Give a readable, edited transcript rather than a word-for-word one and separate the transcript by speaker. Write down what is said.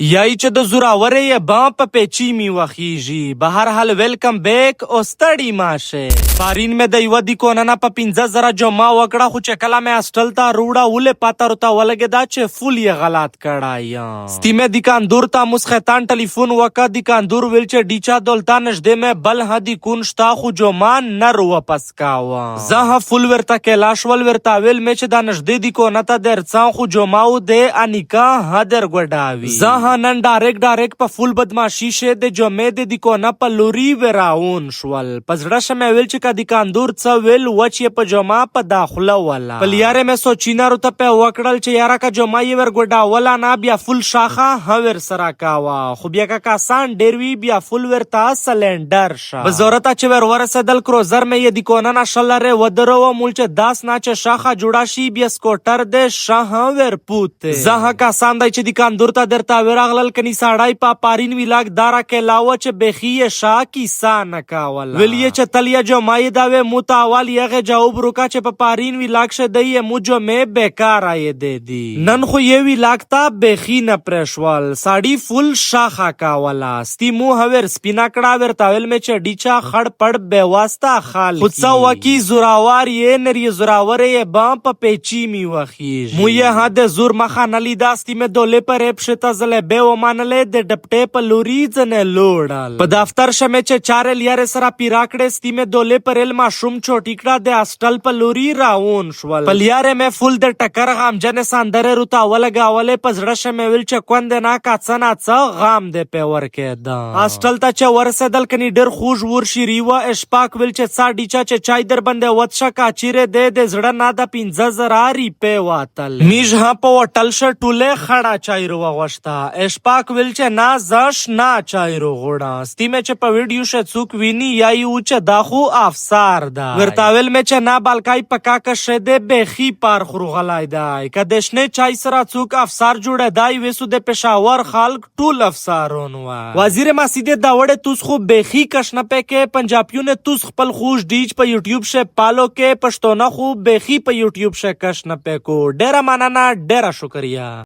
Speaker 1: یای چې د زوراورې با په پیچی می وخیږي. به هر حال ویلکم بیک او ستړی ماشه. پارین مې د یو دی کوننا په 15000 جمع وکړه، خو چې کله مې هاستل ته روړه ولې پاتره ته ولګېدا چې فول یې غلط کړای. ستیمه د کاندور ته مسخطان ټلیفون وکړه. د کاندور ویل چې ډیچا دولتا نږدې مې بل هدي کون شتا، خو جومان نر واپس کاوه. زه فول ورته کلاش ول ورته ویل مې چې دا نږدې دی کونته درڅان، خو جوماو دې انیکا هدر ګډاوي. زه نن ډایرکټ په فول بدمعشي شه د جمعې د کونه په لوري وراون شول. پزړه شمه ویل چې کدي کاندور څه ویل وچ په جمعه په داخله ولا پلیاره مې سوچینارو ته په وکړل چې یاره کا جمعه یې ورګډا ولا نه بیا فول شاخه هور سره کاوه. خو بیا کا کسان ډیر وی بیا فول ورتا سلندر شه بزورتا چې ور ورسدل کروزر مې د کونه نشلره ودرو مول چې داس نه چې شاخه جوړا شي بیا سکوټر د شاه ور پوت زه کسان دای چې د کاندور ته درتا راغلل کني ساړای په پارین ویلاګ دارا کې لاوه چې بخیه شا کیسا نکاول ویلی چې تلیا جو مای داوه متاوال یغه جواب روکا چې په پارین ویلاګ شه دی مجو مې بیکار آی دی دی نن خو یې ویلاګ تا بخی نه پرشوال ساړی فول شاخه کاولا ستی مو هور سپینا کړه ور تاول مې چې ډیچا خړ پړ به واسطه خال خودسا وکی زوراوار یې نری زوراور یې با په پیچی می وخیج مو یې هدا زور مخه نلی داستی مې دوله پر پښته زله به و مانلې د ډپټې په لوري ځنه لوړل په دفتر شمه چې چارل یاره سره پیراکړې ستیمه دوله پرل ماشوم چوټیکړه د هاستل په لوري راون شول پلیاره مې فول د ټکر غام جن ساندره روتا ولګاولې پزړه شمه ویل چې کوند نه کاڅنا څه غام د پیور کې دا هاستل ته چې ورسېدل کني ډېر خوش ور شریوا اشپاک ویل چې څا ډیچا چې چای در باندې وڅ کا چیرې د زړه نه د 15000 ریپې واتل میج ها په وټل ش ټوله خړه چای رو غوښتا اشپاک ویل چې نا زش نا چایرو غوړه ستیمه چې په ویډیو ش څوک ویني یا یو چې دا خو افسار ده ورتاول مې چې نا بالکای پکا کا شه بخي پار خروغلای دی کدشنه چای سره څوک افسار جوړه دی وسو د پېښور خلک ټول افسارون وا وزیر مسجد داوړه توس خو بخي کشنه پکې پنجابیونه توس خپل خوش ډیج په یوټیوب ش پالو کې پښتونه خو بخي په یوټیوب ش کشنه پکو ډیره مننه ډیره شکریا.